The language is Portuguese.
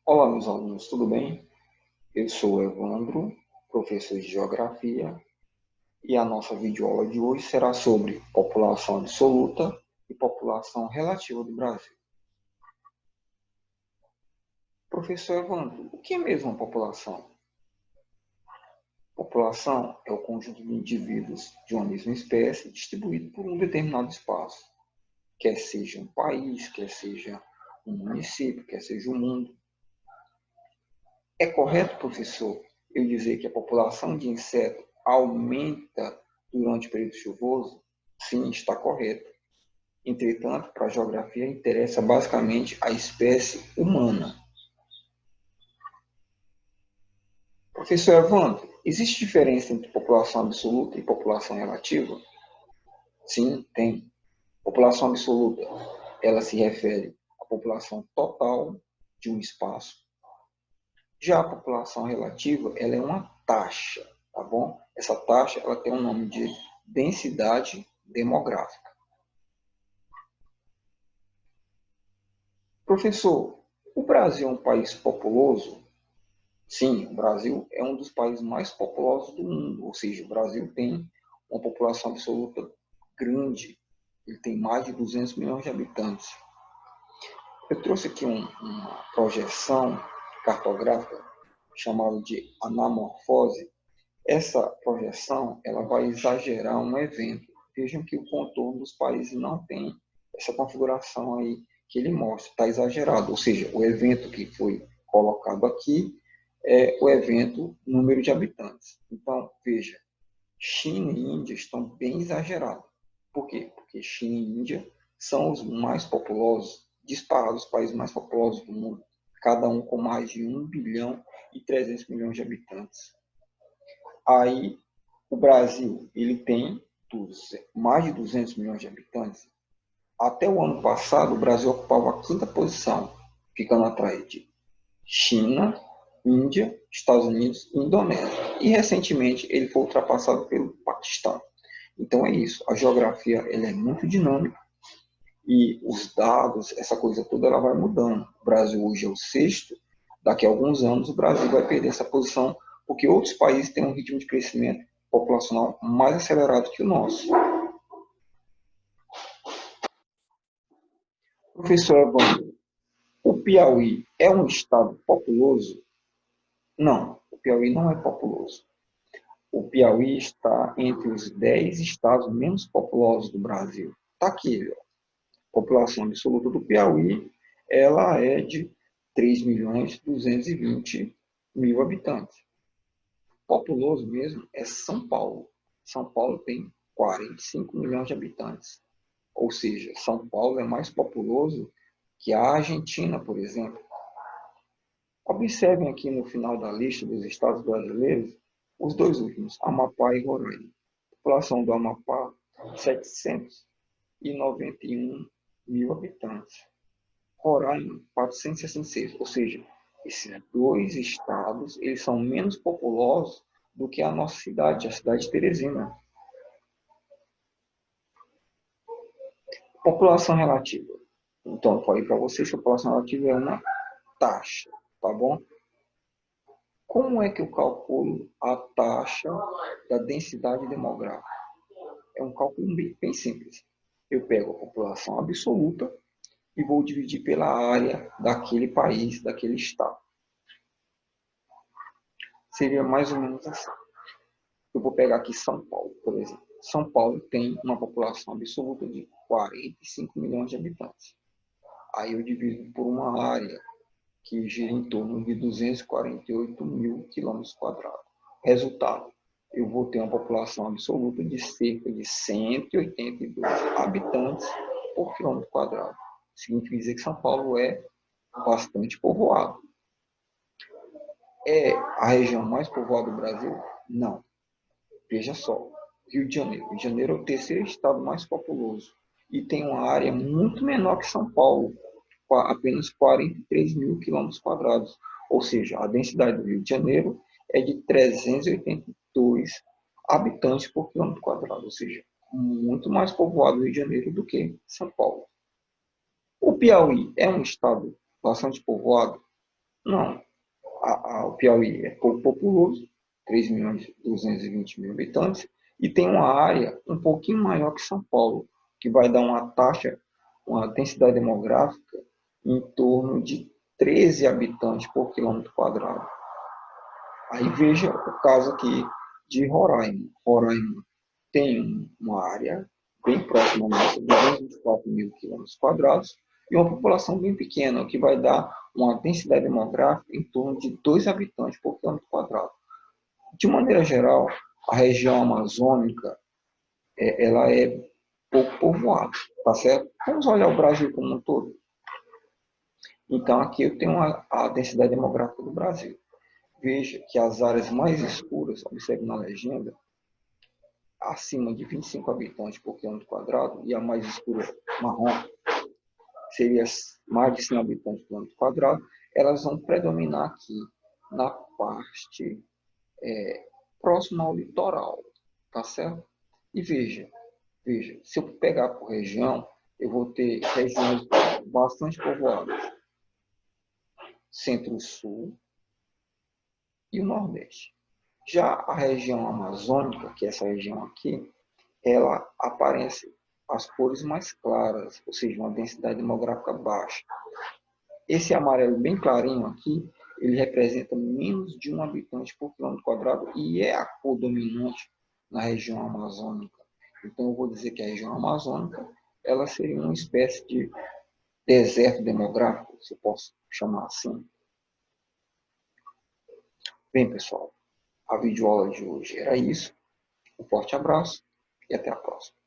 Olá, meus alunos, tudo bem? Eu sou o Evandro, professor de Geografia, e a nossa videoaula de hoje será sobre população absoluta e população relativa do Brasil. Professor Evandro, o que é mesmo a população? População é o conjunto de indivíduos de uma mesma espécie distribuído por um determinado espaço, quer seja um país, quer seja um município, quer seja um mundo. É correto, professor, eu dizer que a população de insetos aumenta durante o período chuvoso? Sim, está correto. Entretanto, para a geografia interessa basicamente a espécie humana. Professor Evandro, existe diferença entre população absoluta e população relativa? Sim, tem. População absoluta, ela se refere à população total de um espaço. Já a população relativa, ela é uma taxa, tá bom? Essa taxa, ela tem um nome de densidade demográfica. Professor, o Brasil é um país populoso? Sim, o Brasil é um dos países mais populosos do mundo, ou seja, o Brasil tem uma população absoluta grande, ele tem mais de 200 milhões de habitantes. Eu trouxe aqui uma projeção cartográfica chamada de anamorfose. Essa projeção ela vai exagerar um evento. Vejam que o contorno dos países não tem essa configuração aí que ele mostra, está exagerado. Ou seja, o evento que foi colocado aqui é o evento número de habitantes. Então, veja, China e Índia estão bem exagerados. Por quê? Porque China e Índia são os mais populosos, disparados os países mais populosos do mundo, cada um com mais de 1,3 bilhão de habitantes. Aí, o Brasil, ele tem mais de 200 milhões de habitantes. Até o ano passado, o Brasil ocupava a quinta posição, ficando atrás de China, Índia, Estados Unidos e Indonésia. E, recentemente, ele foi ultrapassado pelo Paquistão. Então, é isso. A geografia ela é muito dinâmica e os dados, essa coisa toda, ela vai mudando. O Brasil hoje é o sexto. Daqui a alguns anos, o Brasil vai perder essa posição porque outros países têm um ritmo de crescimento populacional mais acelerado que o nosso. Professor Evandro, o Piauí é um estado populoso? Não, o Piauí não é populoso. O Piauí está entre os 10 estados menos populosos do Brasil. Está aqui, ó. A população absoluta do Piauí ela é de 3.220.000 habitantes. Populoso mesmo é São Paulo. São Paulo tem 45 milhões de habitantes. Ou seja, São Paulo é mais populoso que a Argentina, por exemplo. Observem aqui no final da lista dos estados brasileiros os dois últimos, Amapá e Roraima. A população do Amapá, 791.000 habitantes. Roraima, 466. Ou seja, esses dois estados eles são menos populosos do que a nossa cidade, a cidade de Teresina. População relativa. Então, eu falei para vocês que a população relativa é uma taxa, tá bom? Como é que eu calculo a taxa da densidade demográfica? É um cálculo bem simples. Eu pego a população absoluta e vou dividir pela área daquele país, daquele estado. Seria mais ou menos assim. Eu vou pegar aqui São Paulo, por exemplo. São Paulo tem uma população absoluta de 45 milhões de habitantes. Aí eu divido por uma área que gira em torno de 248 mil quilômetros quadrados. Resultado, eu vou ter uma população absoluta de cerca de 182 habitantes por quilômetro quadrado. Significa dizer que São Paulo é bastante povoado. É a região mais povoada do Brasil? Não. Veja só, Rio de Janeiro. Rio de Janeiro é o terceiro estado mais populoso e tem uma área muito menor que São Paulo, apenas 43 mil quilômetros quadrados. Ou seja, a densidade do Rio de Janeiro é de 382 habitantes por quilômetro quadrado, ou seja, muito mais povoado o Rio de Janeiro do que São Paulo. O Piauí é um estado bastante povoado? Não, o Piauí é pouco populoso, 3.220.000 habitantes, e tem uma área um pouquinho maior que São Paulo, que vai dar uma densidade demográfica em torno de 13 habitantes por quilômetro quadrado. Aí veja o caso aqui de Roraima. Roraima tem uma área bem próxima à nossa, de 224.000 quilômetros quadrados, e uma população bem pequena, o que vai dar uma densidade demográfica em torno de 2 habitantes por quilômetro quadrado. De maneira geral, a região amazônica ela é pouco povoada, tá certo? Vamos olhar o Brasil como um todo. Então, aqui eu tenho a densidade demográfica do Brasil. Veja que as áreas mais escuras, observe na legenda, acima de 25 habitantes por quilômetro quadrado, e a mais escura, marrom, seria mais de 100 habitantes por quilômetro quadrado, elas vão predominar aqui na parte próxima ao litoral, tá certo? E veja, se eu pegar por região, eu vou ter regiões bastante povoadas, Centro-Sul e o Nordeste. Já a região amazônica, que é essa região aqui, ela aparece as cores mais claras, ou seja, uma densidade demográfica baixa. Esse amarelo bem clarinho aqui, ele representa menos de um habitante por quilômetro quadrado e é a cor dominante na região amazônica. Então, eu vou dizer que a região amazônica ela seria uma espécie de deserto demográfico, se eu posso chamar assim. Bem, pessoal, a videoaula de hoje era isso. Um forte abraço e até a próxima.